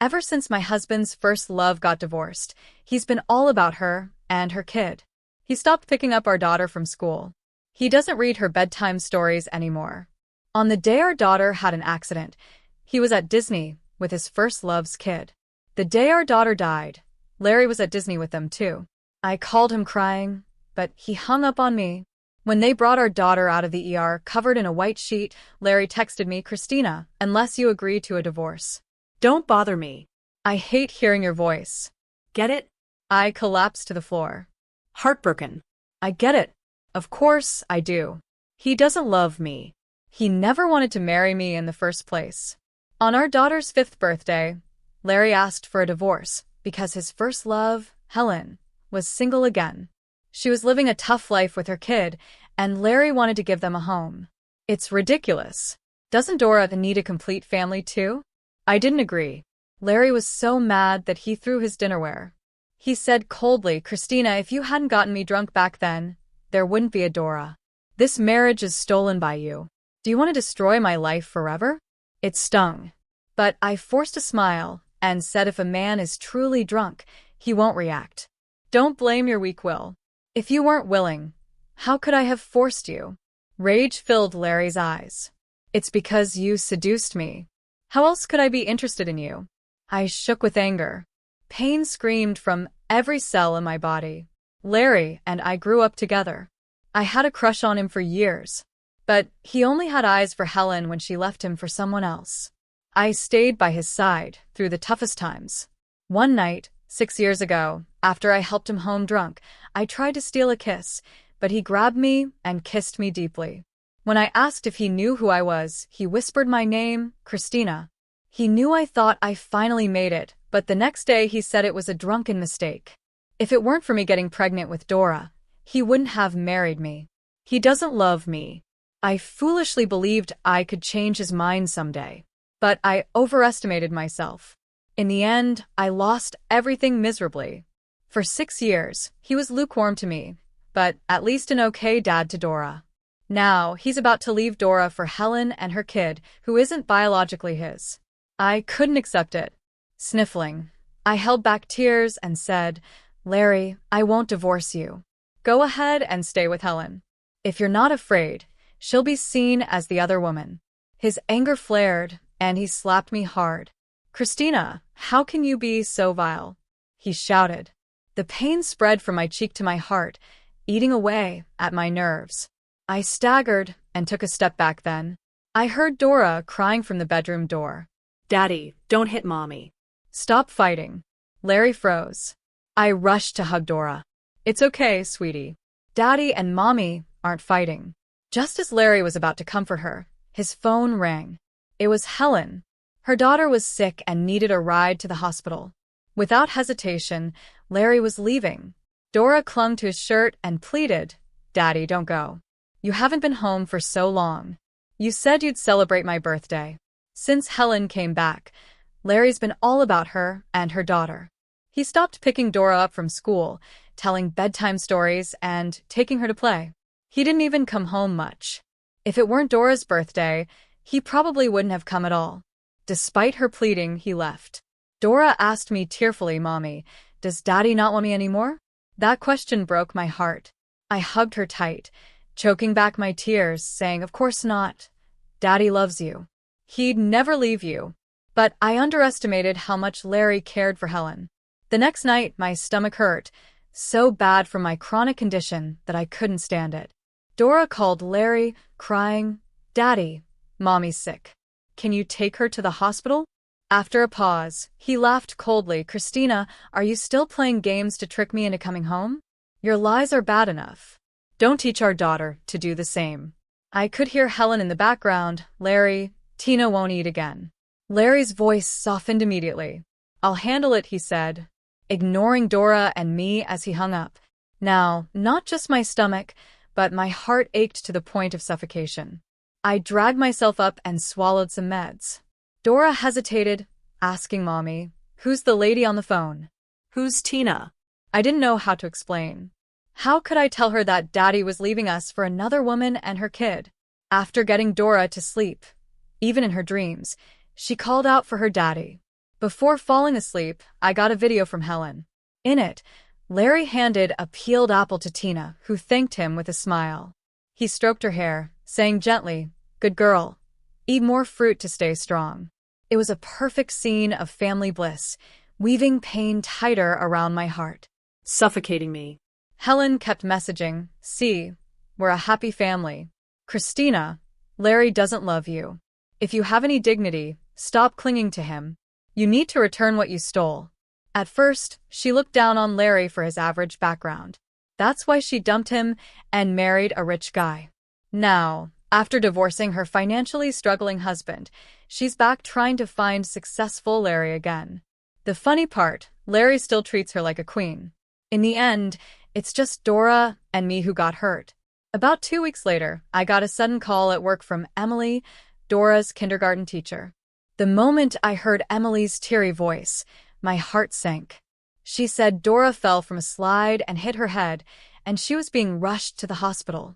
Ever since my husband's first love got divorced, he's been all about her and her kid. He stopped picking up our daughter from school. He doesn't read her bedtime stories anymore. On the day our daughter had an accident, he was at Disney with his first love's kid. The day our daughter died, Larry was at Disney with them too. I called him crying, but he hung up on me. When they brought our daughter out of the ER covered in a white sheet, Larry texted me, "Christina, unless you agree to a divorce. Don't bother me. I hate hearing your voice." Get it? I collapsed to the floor. Heartbroken. I get it. Of course I do. He doesn't love me. He never wanted to marry me in the first place. On our daughter's 5th birthday, Larry asked for a divorce because his first love, Helen, was single again. She was living a tough life with her kid, and Larry wanted to give them a home. It's ridiculous. Doesn't Dora need a complete family too? I didn't agree. Larry was so mad that he threw his dinnerware. He said coldly, "Christina, if you hadn't gotten me drunk back then, there wouldn't be a Dora. This marriage is stolen by you. Do you want to destroy my life forever?" It stung. But I forced a smile and said if a man is truly drunk, he won't react. Don't blame your weak will. If you weren't willing, how could I have forced you? Rage filled Larry's eyes. It's because you seduced me. How else could I be interested in you? I shook with anger. Pain screamed from every cell in my body. Larry and I grew up together. I had a crush on him for years. But he only had eyes for Helen when she left him for someone else. I stayed by his side through the toughest times. One night, 6 years ago, after I helped him home drunk, I tried to steal a kiss, but he grabbed me and kissed me deeply. When I asked if he knew who I was, he whispered my name, Christina. He knew I thought I finally made it, but the next day he said it was a drunken mistake. If it weren't for me getting pregnant with Dora, he wouldn't have married me. He doesn't love me. I foolishly believed I could change his mind someday. But I overestimated myself. In the end, I lost everything miserably. For 6 years, he was lukewarm to me, but at least an okay dad to Dora. Now, he's about to leave Dora for Helen and her kid, who isn't biologically his. I couldn't accept it. Sniffling, I held back tears and said, "Larry, I won't divorce you. Go ahead and stay with Helen. If you're not afraid, she'll be seen as the other woman." His anger flared, and he slapped me hard. "Christina, how can you be so vile?" he shouted. The pain spread from my cheek to my heart, eating away at my nerves. I staggered and took a step back then. I heard Dora crying from the bedroom door. Daddy, don't hit Mommy. "Stop fighting." Larry froze. I rushed to hug Dora. "It's okay, sweetie. Daddy and Mommy aren't fighting." Just as Larry was about to comfort her, his phone rang. It was Helen. Her daughter was sick and needed a ride to the hospital. Without hesitation, Larry was leaving. Dora clung to his shirt and pleaded, "Daddy, don't go. You haven't been home for so long. You said you'd celebrate my birthday." Since Helen came back, Larry's been all about her and her daughter. He stopped picking Dora up from school, telling bedtime stories, and taking her to play. He didn't even come home much. If it weren't Dora's birthday, he probably wouldn't have come at all. Despite her pleading, he left. Dora asked me tearfully, "Mommy, does Daddy not want me anymore?" That question broke my heart. I hugged her tight, choking back my tears, saying, "Of course not. Daddy loves you. He'd never leave you." But I underestimated how much Larry cared for Helen. The next night, my stomach hurt, so bad from my chronic condition that I couldn't stand it. Dora called Larry, crying, "Daddy, Mommy's sick. Can you take her to the hospital?" After a pause, he laughed coldly. "Christina, are you still playing games to trick me into coming home? Your lies are bad enough. Don't teach our daughter to do the same." I could hear Helen in the background. "Larry, Tina won't eat again." Larry's voice softened immediately. "I'll handle it," he said, ignoring Dora and me as he hung up. Now, not just my stomach, but my heart ached to the point of suffocation. I dragged myself up and swallowed some meds. Dora hesitated, asking Mommy, "Who's the lady on the phone?" "Who's Tina?" I didn't know how to explain. How could I tell her that Daddy was leaving us for another woman and her kid? After getting Dora to sleep, even in her dreams, she called out for her daddy. Before falling asleep, I got a video from Helen. In it, Larry handed a peeled apple to Tina, who thanked him with a smile. He stroked her hair, saying gently, "Good girl. Eat more fruit to stay strong." It was a perfect scene of family bliss, weaving pain tighter around my heart. Suffocating me. Helen kept messaging, "See, we're a happy family. Christina, Larry doesn't love you. If you have any dignity, stop clinging to him. You need to return what you stole." At first, she looked down on Larry for his average background. That's why she dumped him and married a rich guy. Now, after divorcing her financially struggling husband, she's back trying to find successful Larry again. The funny part, Larry still treats her like a queen. In the end, it's just Dora and me who got hurt. About 2 weeks later, I got a sudden call at work from Emily, Dora's kindergarten teacher. The moment I heard Emily's teary voice, my heart sank. She said Dora fell from a slide and hit her head, and she was being rushed to the hospital.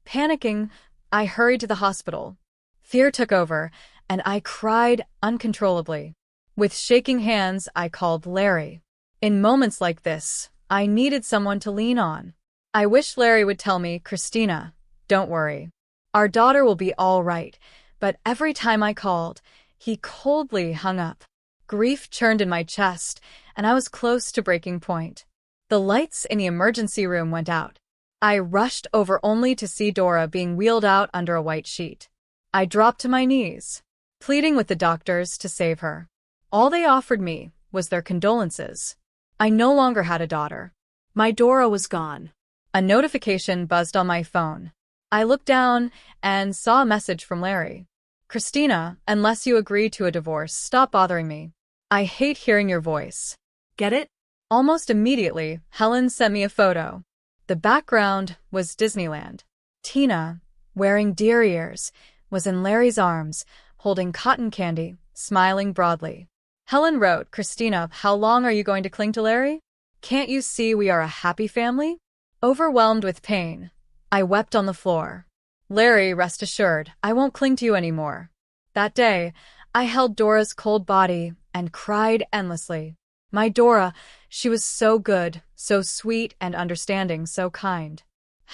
Panicking, I hurried to the hospital. Fear took over, and I cried uncontrollably. With shaking hands, I called Larry. In moments like this, I needed someone to lean on. I wish Larry would tell me, "Christina, don't worry. Our daughter will be all right," but every time I called, he coldly hung up. Grief churned in my chest, and I was close to breaking point. The lights in the emergency room went out. I rushed over only to see Dora being wheeled out under a white sheet. I dropped to my knees, pleading with the doctors to save her. All they offered me was their condolences. I no longer had a daughter. My Dora was gone. A notification buzzed on my phone. I looked down and saw a message from Larry. "Christina, unless you agree to a divorce, stop bothering me. I hate hearing your voice." Get it? Almost immediately, Helen sent me a photo. The background was Disneyland. Tina, wearing deer ears, was in Larry's arms, holding cotton candy, smiling broadly. Helen wrote, "Christina, how long are you going to cling to Larry? Can't you see we are a happy family?" Overwhelmed with pain, I wept on the floor. "Larry, rest assured, I won't cling to you anymore." That day, I held Dora's cold body and cried endlessly. My Dora, she was so good, so sweet and understanding, so kind.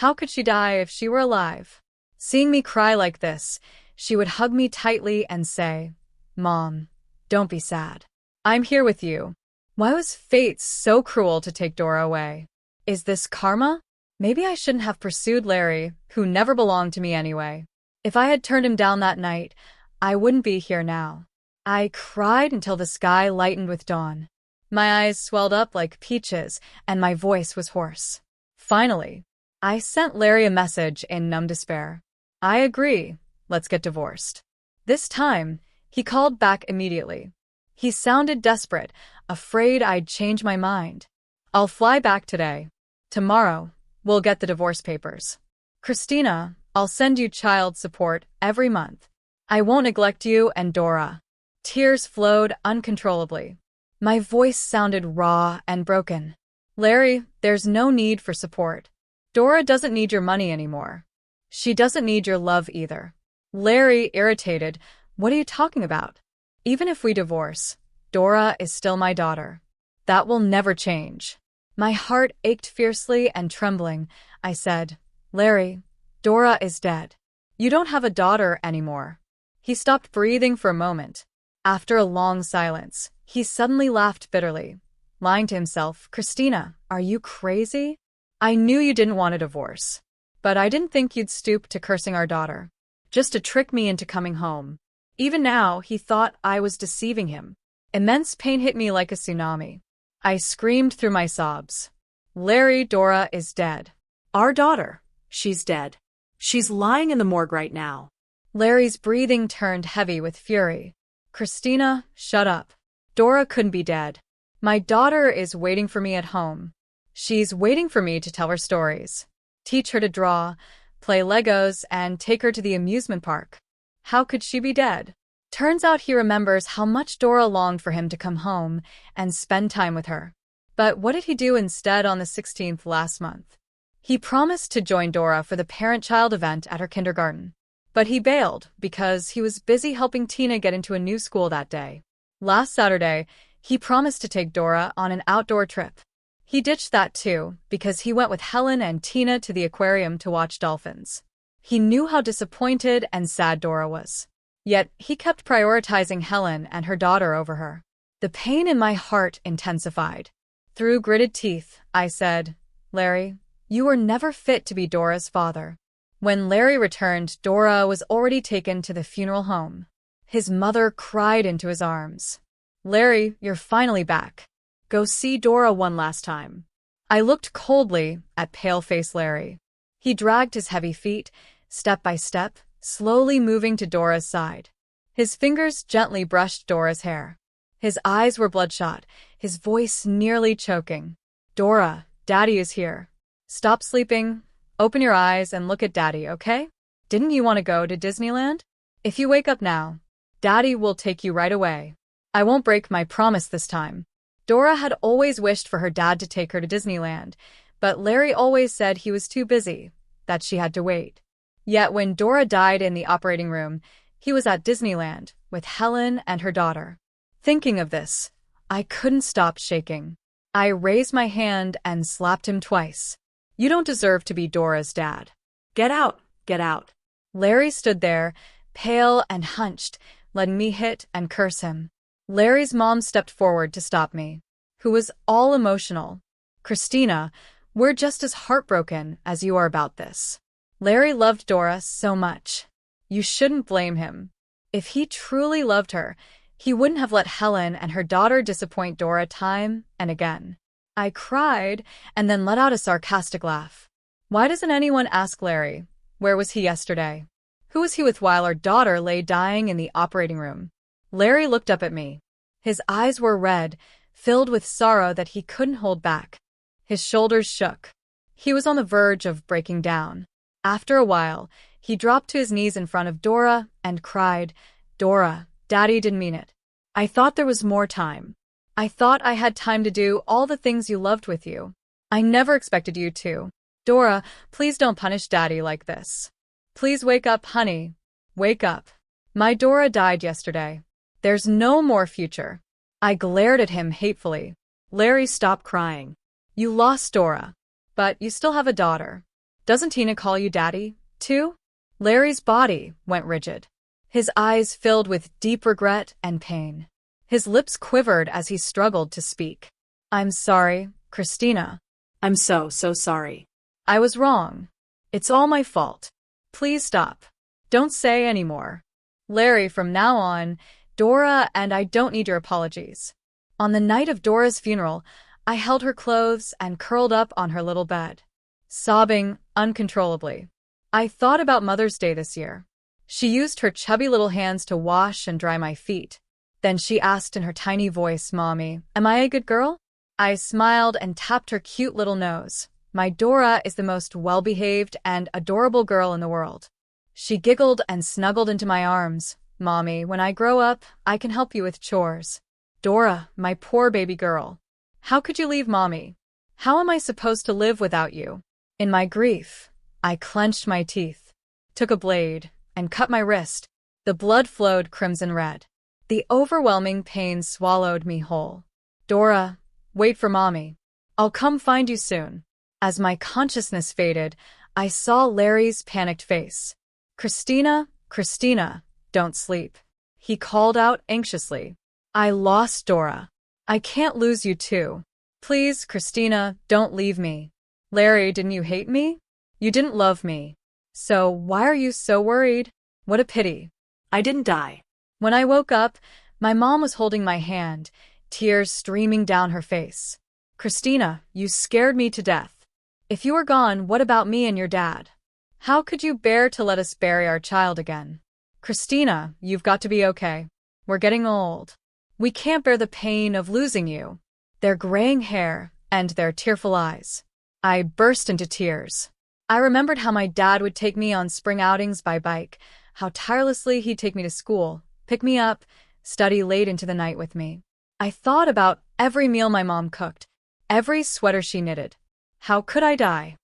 How could she die if she were alive? Seeing me cry like this, she would hug me tightly and say, "Mom, don't be sad. I'm here with you." Why was fate so cruel to take Dora away? Is this karma? Maybe I shouldn't have pursued Larry, who never belonged to me anyway. If I had turned him down that night, I wouldn't be here now. I cried until the sky lightened with dawn. My eyes swelled up like peaches, and my voice was hoarse. Finally, I sent Larry a message in numb despair. "I agree. Let's get divorced." This time, he called back immediately. He sounded desperate, afraid I'd change my mind. "I'll fly back today. Tomorrow, we'll get the divorce papers. Christina, I'll send you child support every month. I won't neglect you and Dora." Tears flowed uncontrollably. My voice sounded raw and broken. "Larry, there's no need for support. Dora doesn't need your money anymore. She doesn't need your love either." Larry, irritated, "What are you talking about? Even if we divorce, Dora is still my daughter. That will never change." My heart ached fiercely and trembling. I said, "Larry, Dora is dead. You don't have a daughter anymore." He stopped breathing for a moment. After a long silence, he suddenly laughed bitterly, lying to himself, "Christina, are you crazy? I knew you didn't want a divorce. But I didn't think you'd stoop to cursing our daughter, just to trick me into coming home." Even now, he thought I was deceiving him. Immense pain hit me like a tsunami. I screamed through my sobs. "Larry, Dora is dead. Our daughter. She's dead. She's lying in the morgue right now." Larry's breathing turned heavy with fury. "Christina, shut up. Dora couldn't be dead. My daughter is waiting for me at home. She's waiting for me to tell her stories, teach her to draw, play Legos, and take her to the amusement park. How could she be dead?" Turns out he remembers how much Dora longed for him to come home and spend time with her. But what did he do instead on the 16th last month? He promised to join Dora for the parent-child event at her kindergarten. But he bailed because he was busy helping Tina get into a new school that day. Last Saturday, he promised to take Dora on an outdoor trip. He ditched that too, because he went with Helen and Tina to the aquarium to watch dolphins. He knew how disappointed and sad Dora was. Yet, he kept prioritizing Helen and her daughter over her. The pain in my heart intensified. Through gritted teeth, I said, "Larry, you were never fit to be Dora's father." When Larry returned, Dora was already taken to the funeral home. His mother cried into his arms. "Larry, you're finally back. Go see Dora one last time." I looked coldly at pale-faced Larry. He dragged his heavy feet, step by step, slowly moving to Dora's side. His fingers gently brushed Dora's hair. His eyes were bloodshot, his voice nearly choking. "Dora, Daddy is here. Stop sleeping. Open your eyes and look at Daddy, okay? Didn't you want to go to Disneyland? If you wake up now, Daddy will take you right away. I won't break my promise this time." Dora had always wished for her dad to take her to Disneyland, but Larry always said he was too busy, that she had to wait. Yet when Dora died in the operating room, he was at Disneyland with Helen and her daughter. Thinking of this, I couldn't stop shaking. I raised my hand and slapped him twice. "You don't deserve to be Dora's dad. Get out, get out." Larry stood there, pale and hunched, letting me hit and curse him. Larry's mom stepped forward to stop me, who was all emotional. "Christina, we're just as heartbroken as you are about this. Larry loved Dora so much. You shouldn't blame him. If he truly loved her, he wouldn't have let Helen and her daughter disappoint Dora time and again." I cried and then let out a sarcastic laugh. Why doesn't anyone ask Larry, where was he yesterday? Who was he with while our daughter lay dying in the operating room? Larry looked up at me. His eyes were red, filled with sorrow that he couldn't hold back. His shoulders shook. He was on the verge of breaking down. After a while, he dropped to his knees in front of Dora and cried, "Dora, Daddy didn't mean it. I thought there was more time. I thought I had time to do all the things you loved with you. I never expected you to. Dora, please don't punish Daddy like this. Please wake up, honey. Wake up. My Dora died yesterday. There's no more future." I glared at him hatefully. Larry, stop crying. "You lost Dora, but you still have a daughter. Doesn't Tina call you Daddy, too?" Larry's body went rigid. His eyes filled with deep regret and pain. His lips quivered as he struggled to speak. "I'm sorry, Christina. I'm so sorry. I was wrong. It's all my fault. Please stop. Don't say any more. Larry, from now on, Dora and I don't need your apologies." On the night of Dora's funeral, I held her clothes and curled up on her little bed, sobbing uncontrollably. I thought about Mother's Day this year. She used her chubby little hands to wash and dry my feet. Then she asked in her tiny voice, "Mommy, am I a good girl?" I smiled and tapped her cute little nose. "My Dora is the most well-behaved and adorable girl in the world." She giggled and snuggled into my arms. "Mommy, when I grow up, I can help you with chores." "Dora, my poor baby girl. How could you leave Mommy? How am I supposed to live without you?" In my grief, I clenched my teeth, took a blade, and cut my wrist. The blood flowed crimson red. The overwhelming pain swallowed me whole. "Dora, wait for Mommy. I'll come find you soon." As my consciousness faded, I saw Larry's panicked face. Christina, don't sleep," he called out anxiously. "I lost Dora. I can't lose you too. Please, Christina, don't leave me." "Larry, didn't you hate me? You didn't love me. So why are you so worried? What a pity." "I didn't die." When I woke up, my mom was holding my hand, tears streaming down her face. "Christina, you scared me to death. If you were gone, what about me and your dad? How could you bear to let us bury our child again? Christina, you've got to be okay. We're getting old. We can't bear the pain of losing you." Their graying hair and their tearful eyes. I burst into tears. I remembered how my dad would take me on spring outings by bike, how tirelessly he'd take me to school, pick me up, study late into the night with me. I thought about every meal my mom cooked, every sweater she knitted. How could I die?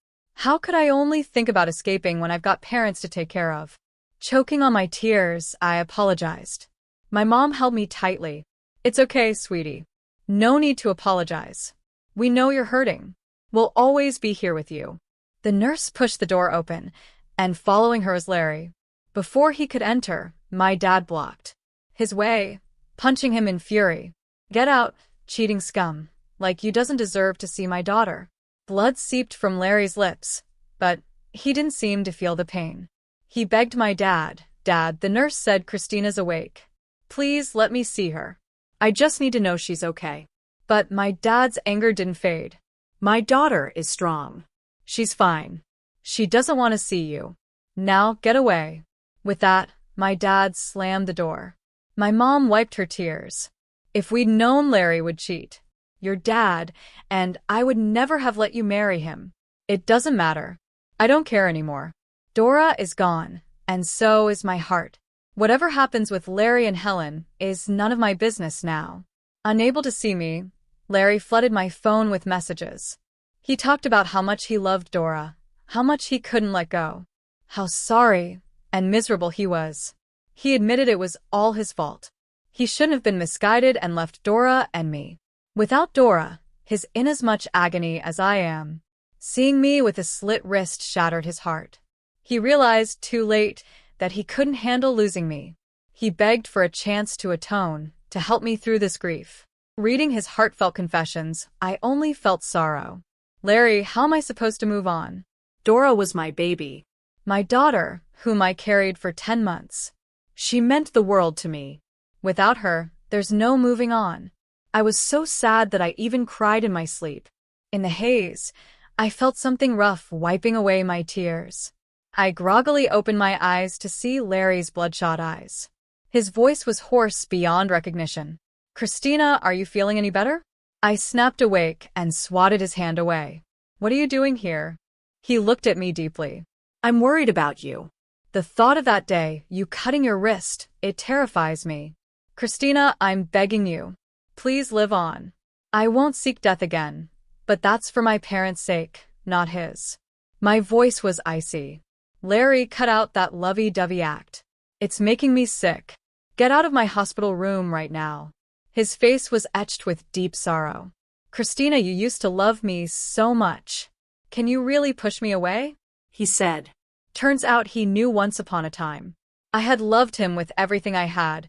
How could I only think about escaping when I've got parents to take care of? Choking on my tears, I apologized. My mom held me tightly. It's okay, sweetie. No need to apologize. We know you're hurting. We'll always be here with you. The nurse pushed the door open, and following her was Larry. Before he could enter, my dad blocked his way, punching him in fury. Get out, cheating scum. Like you doesn't deserve to see my daughter. Blood seeped from Larry's lips, but he didn't seem to feel the pain. He begged my dad, "Dad," the nurse said, "Christina's awake. Please let me see her. I just need to know she's okay." But my dad's anger didn't fade. My daughter is strong. She's fine. She doesn't want to see you. Now get away. With that, my dad slammed the door. My mom wiped her tears. If we'd known Larry would cheat, your dad, and I would never have let you marry him. It doesn't matter. I don't care anymore. Dora is gone, and so is my heart. Whatever happens with Larry and Helen is none of my business now. Unable to see me, Larry flooded my phone with messages. He talked about how much he loved Dora, how much he couldn't let go, how sorry and miserable he was. He admitted it was all his fault. He shouldn't have been misguided and left Dora and me. Without Dora, his in as much agony as I am. Seeing me with a slit wrist shattered his heart. He realized too late that he couldn't handle losing me. He begged for a chance to atone, to help me through this grief. Reading his heartfelt confessions, I only felt sorrow. Larry, how am I supposed to move on? Dora was my baby. My daughter, whom I carried for 10 months. She meant the world to me. Without her, there's no moving on. I was so sad that I even cried in my sleep. In the haze, I felt something rough wiping away my tears. I groggily opened my eyes to see Larry's bloodshot eyes. His voice was hoarse beyond recognition. "Christina, are you feeling any better?" I snapped awake and swatted his hand away. "What are you doing here?" He looked at me deeply. "I'm worried about you." The thought of that day, you cutting your wrist, it terrifies me. "Christina, I'm begging you. Please live on. I won't seek death again, but that's for my parents' sake, not his." My voice was icy. "Larry, cut out that lovey-dovey act. It's making me sick. Get out of my hospital room right now." His face was etched with deep sorrow. "Christina, you used to love me so much. Can you really push me away?" He said. Turns out he knew once upon a time. I had loved him with everything I had,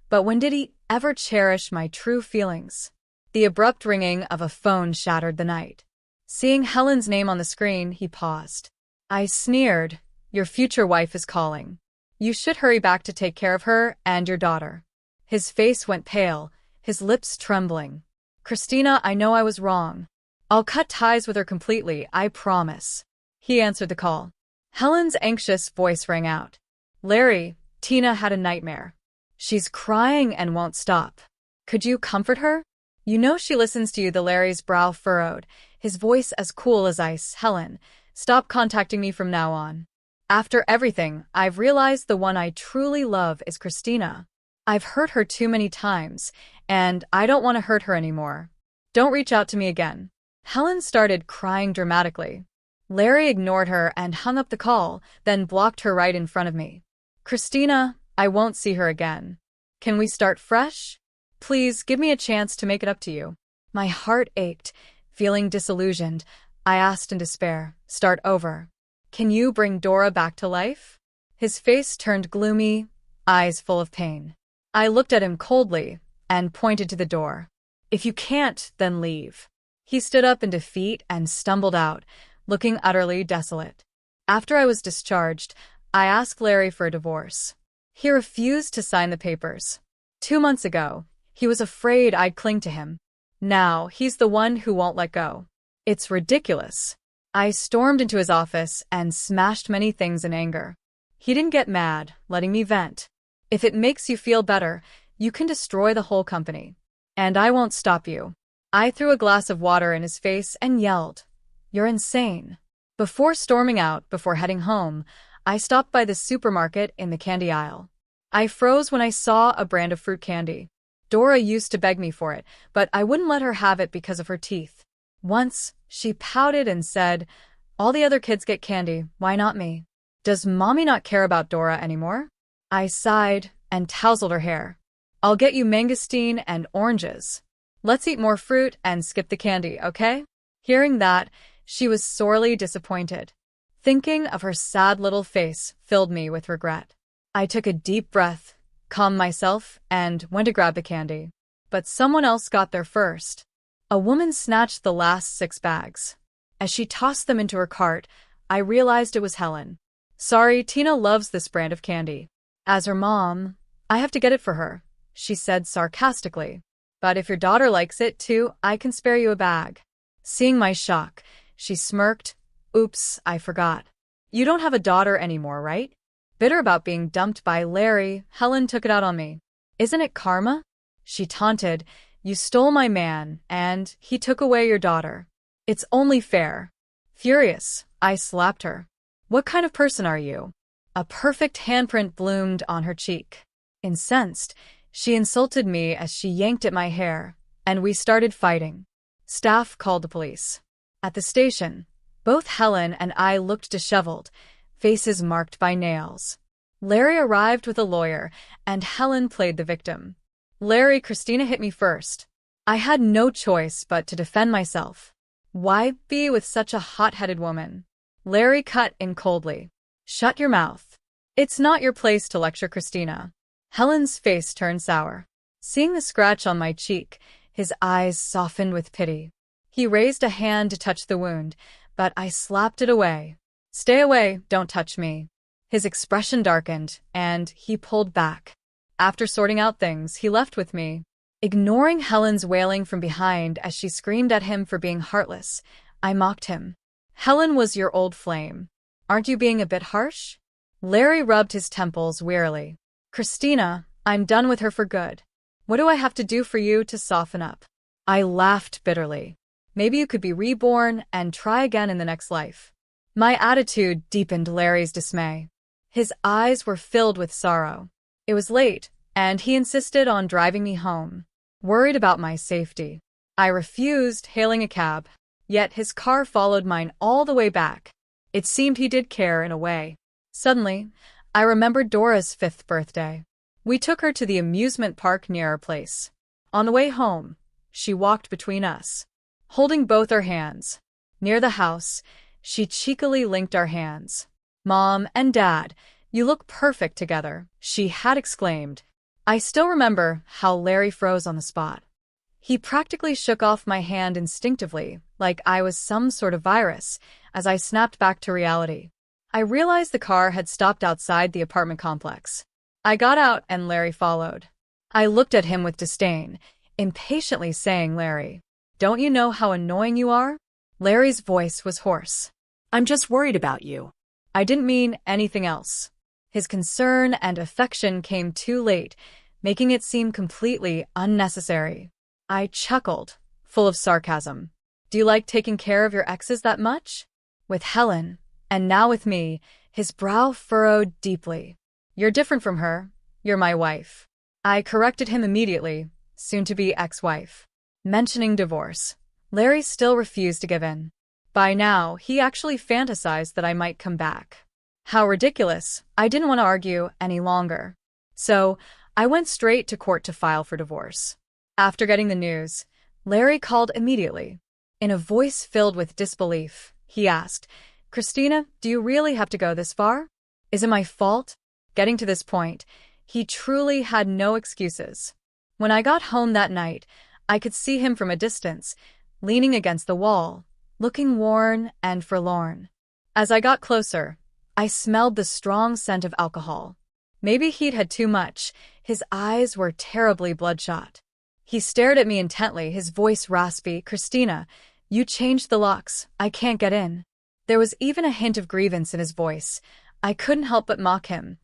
but when did he ever cherish my true feelings? The abrupt ringing of a phone shattered the night. Seeing Helen's name on the screen, he paused. I sneered, "Your future wife is calling. You should hurry back to take care of her and your daughter." His face went pale, his lips trembling. "Christina, I know I was wrong. I'll cut ties with her completely, I promise." He answered the call. Helen's anxious voice rang out. "Larry, Tina had a nightmare. She's crying and won't stop. Could you comfort her? You know she listens to you." The Larry's brow furrowed, his voice as cool as ice. "Helen, stop contacting me from now on. After everything, I've realized the one I truly love is Christina. I've hurt her too many times, and I don't want to hurt her anymore. Don't reach out to me again." Helen started crying dramatically. Larry ignored her and hung up the call, then blocked her right in front of me. "Christina, I won't see her again. Can we start fresh? Please give me a chance to make it up to you." My heart ached, feeling disillusioned. I asked in despair, "Start over. Can you bring Dora back to life?" His face turned gloomy, eyes full of pain. I looked at him coldly and pointed to the door. "If you can't, then leave." He stood up in defeat and stumbled out, looking utterly desolate. After I was discharged, I asked Larry for a divorce. He refused to sign the papers. 2 months ago, he was afraid I'd cling to him. Now, he's the one who won't let go. It's ridiculous. I stormed into his office and smashed many things in anger. He didn't get mad, letting me vent. "If it makes you feel better, you can destroy the whole company. And I won't stop you." I threw a glass of water in his face and yelled, "You're insane." Before storming out, before heading home, I stopped by the supermarket in the candy aisle. I froze when I saw a brand of fruit candy. Dora used to beg me for it, but I wouldn't let her have it because of her teeth. Once, she pouted and said, "All the other kids get candy, why not me? Does mommy not care about Dora anymore?" I sighed and tousled her hair. I'll get you mangosteen and oranges. Let's eat more fruit and skip the candy, okay? Hearing that, she was sorely disappointed. Thinking of her sad little face filled me with regret. I took a deep breath, calmed myself, and went to grab the candy. But someone else got there first. A woman snatched the last 6 bags. As she tossed them into her cart, I realized it was Helen. Sorry, Tina loves this brand of candy. As her mom, I have to get it for her, she said sarcastically. But if your daughter likes it too, I can spare you a bag. Seeing my shock, she smirked. Oops, I forgot. You don't have a daughter anymore, right? Bitter about being dumped by Larry, Helen took it out on me. Isn't it karma? She taunted. You stole my man, and he took away your daughter. It's only fair. Furious, I slapped her. What kind of person are you? A perfect handprint bloomed on her cheek. Incensed, she insulted me as she yanked at my hair, and we started fighting. Staff called the police. At the station, both Helen and I looked disheveled, faces marked by nails. Larry arrived with a lawyer, and Helen played the victim. Larry, Christina hit me first. I had no choice but to defend myself. Why be with such a hot-headed woman? Larry cut in coldly. Shut your mouth. It's not your place to lecture Christina. Helen's face turned sour. Seeing the scratch on my cheek, his eyes softened with pity. He raised a hand to touch the wound, but I slapped it away. Stay away, don't touch me. His expression darkened, and he pulled back. After sorting out things, he left with me. Ignoring Helen's wailing from behind as she screamed at him for being heartless, I mocked him. Helen was your old flame. Aren't you being a bit harsh? Larry rubbed his temples wearily. Christina, I'm done with her for good. What do I have to do for you to soften up? I laughed bitterly. Maybe you could be reborn and try again in the next life. My attitude deepened Larry's dismay. His eyes were filled with sorrow. It was late, and he insisted on driving me home. Worried about my safety, I refused hailing a cab, yet his car followed mine all the way back. It seemed he did care in a way. Suddenly, I remembered Dora's 5th birthday. We took her to the amusement park near our place. On the way home, she walked between us, holding both our hands. Near the house, she cheekily linked our hands. Mom and Dad, you look perfect together, she had exclaimed. I still remember how Larry froze on the spot. He practically shook off my hand instinctively, like I was some sort of virus, as I snapped back to reality. I realized the car had stopped outside the apartment complex. I got out and Larry followed. I looked at him with disdain, impatiently saying, Larry, don't you know how annoying you are? Larry's voice was hoarse. I'm just worried about you. I didn't mean anything else. His concern and affection came too late, making it seem completely unnecessary. I chuckled, full of sarcasm. Do you like taking care of your exes that much? With Helen, and now with me, his brow furrowed deeply. You're different from her. You're my wife. I corrected him immediately, soon-to-be ex-wife. Mentioning divorce, Larry still refused to give in. By now, he actually fantasized that I might come back. How ridiculous. I didn't want to argue any longer. So, I went straight to court to file for divorce. After getting the news, Larry called immediately. In a voice filled with disbelief, he asked, Christina, do you really have to go this far? Is it my fault? Getting to this point, he truly had no excuses. When I got home that night, I could see him from a distance, leaning against the wall, looking worn and forlorn. As I got closer, I smelled the strong scent of alcohol. Maybe he'd had too much. His eyes were terribly bloodshot. He stared at me intently, his voice raspy. Christina, you changed the locks. I can't get in. There was even a hint of grievance in his voice. I couldn't help but mock him.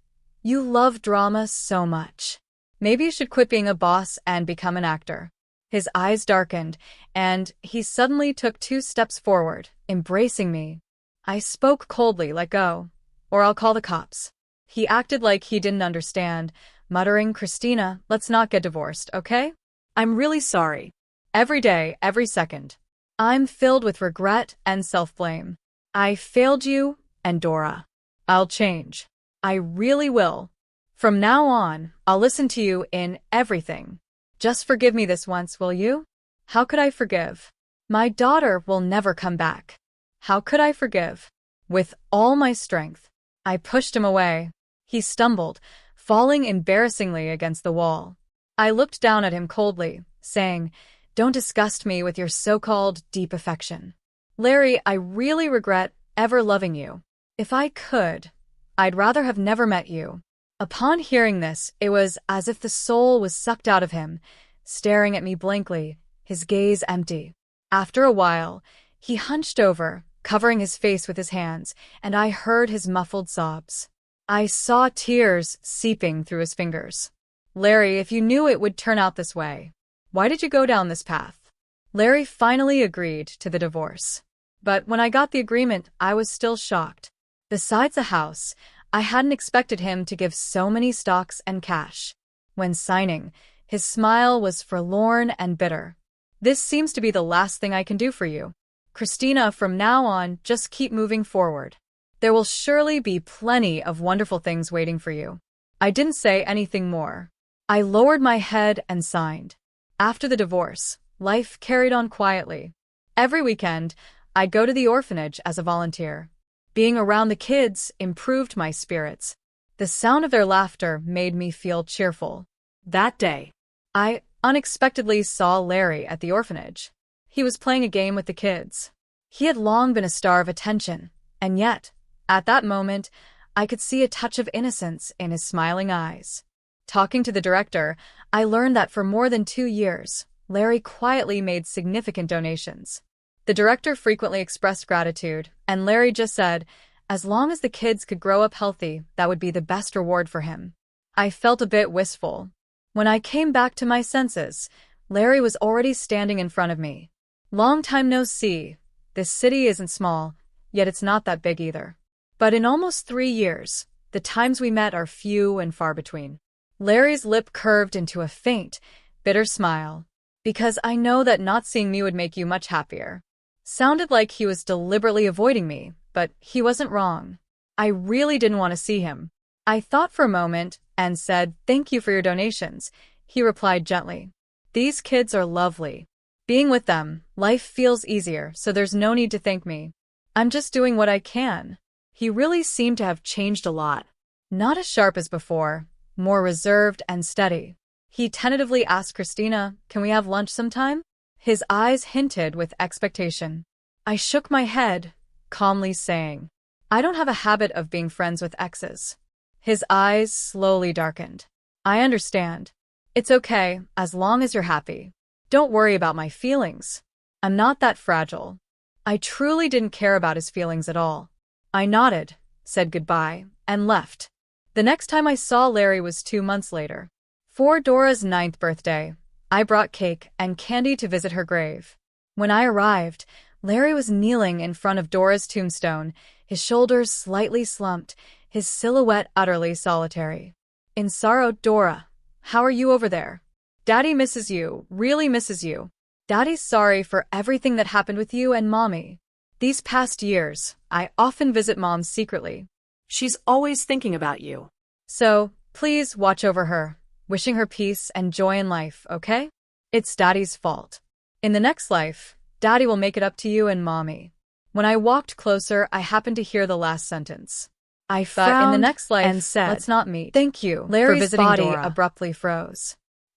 You love drama so much. Maybe you should quit being a boss and become an actor. His eyes darkened, and he suddenly took 2 steps forward, embracing me. I spoke coldly, let go, or I'll call the cops. He acted like he didn't understand, muttering, Christina, let's not get divorced, okay? I'm really sorry. Every day, every second. I'm filled with regret and self-blame. I failed you and Dora. I'll change. I really will. From now on, I'll listen to you in everything. Just forgive me this once, will you? How could I forgive? My daughter will never come back. How could I forgive? With all my strength, I pushed him away. He stumbled, falling embarrassingly against the wall. I looked down at him coldly, saying, "Don't disgust me with your so-called deep affection. Larry, I really regret ever loving you. If I could, I'd rather have never met you." Upon hearing this, it was as if the soul was sucked out of him, staring at me blankly, his gaze empty. After a while, he hunched over, covering his face with his hands, and I heard his muffled sobs. I saw tears seeping through his fingers. "Larry, if you knew it would turn out this way, why did you go down this path?" Larry finally agreed to the divorce. But when I got the agreement, I was still shocked. Besides the house, I hadn't expected him to give so many stocks and cash. When signing, his smile was forlorn and bitter. "This seems to be the last thing I can do for you. Christina, from now on, just keep moving forward. There will surely be plenty of wonderful things waiting for you." I didn't say anything more. I lowered my head and signed. After the divorce, life carried on quietly. Every weekend, I'd go to the orphanage as a volunteer. Being around the kids improved my spirits. The sound of their laughter made me feel cheerful. That day, I unexpectedly saw Larry at the orphanage. He was playing a game with the kids. He had long been a star of attention, and yet, at that moment, I could see a touch of innocence in his smiling eyes. Talking to the director, I learned that for more than 2 years, Larry quietly made significant donations. The director frequently expressed gratitude, and Larry just said, as long as the kids could grow up healthy, that would be the best reward for him. I felt a bit wistful. When I came back to my senses, Larry was already standing in front of me. "Long time no see. This city isn't small, yet it's not that big either. But in almost 3 years, the times we met are few and far between." Larry's lip curved into a faint, bitter smile. "Because I know that not seeing me would make you much happier." Sounded like he was deliberately avoiding me, but he wasn't wrong. I really didn't want to see him. I thought for a moment and said, "Thank you for your donations." He replied gently, "These kids are lovely. Being with them, life feels easier, so there's no need to thank me. I'm just doing what I can." He really seemed to have changed a lot. Not as sharp as before, more reserved and steady. He tentatively asked Christina, "Can we have lunch sometime?" His eyes hinted with expectation. I shook my head, calmly saying, "I don't have a habit of being friends with exes." His eyes slowly darkened. "I understand. It's okay, as long as you're happy. Don't worry about my feelings. I'm not that fragile." I truly didn't care about his feelings at all. I nodded, said goodbye, and left. The next time I saw Larry was 2 months later. For Dora's 9th birthday, I brought cake and candy to visit her grave. When I arrived, Larry was kneeling in front of Dora's tombstone, his shoulders slightly slumped, his silhouette utterly solitary. In sorrow, "Dora, how are you over there? Daddy misses you, really misses you. Daddy's sorry for everything that happened with you and Mommy. These past years, I often visit Mom secretly. She's always thinking about you. So, please watch over her, wishing her peace and joy in life, okay? It's Daddy's fault. In the next life, Daddy will make it up to you and Mommy." When I walked closer, I happened to hear the last sentence. I frowned in the next life and said, "Let's not meet." "Thank you Larry's for visiting body Dora." abruptly froze.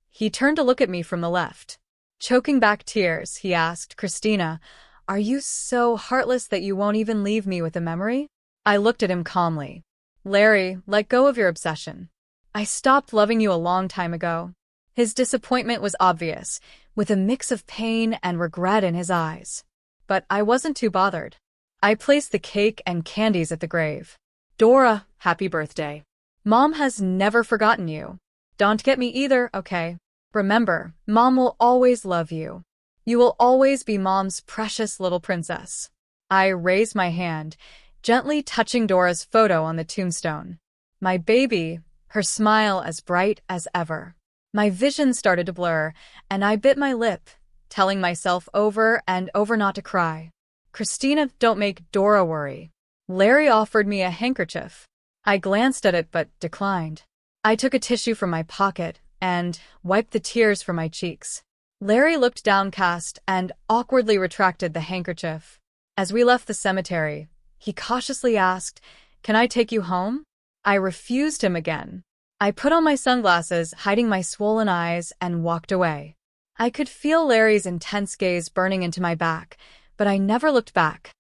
He turned to look at me from the left. Choking back tears, he asked, "Christina, are you so heartless that you won't even leave me with a memory?" I looked at him calmly. "Larry, let go of your obsession. I stopped loving you a long time ago." His disappointment was obvious, with a mix of pain and regret in his eyes. But I wasn't too bothered. I placed the cake and candies at the grave. "Dora, happy birthday. Mom has never forgotten you. Don't get me either, okay? Remember, Mom will always love you. You will always be Mom's precious little princess." I raised my hand, gently touching Dora's photo on the tombstone. My baby, her smile as bright as ever. My vision started to blur, and I bit my lip, telling myself over and over not to cry. "Christina, don't make Dora worry." Larry offered me a handkerchief. I glanced at it but declined. I took a tissue from my pocket and wiped the tears from my cheeks. Larry looked downcast and awkwardly retracted the handkerchief. As we left the cemetery, he cautiously asked, "Can I take you home?" I refused him again. I put on my sunglasses, hiding my swollen eyes, and walked away. I could feel Larry's intense gaze burning into my back, but I never looked back.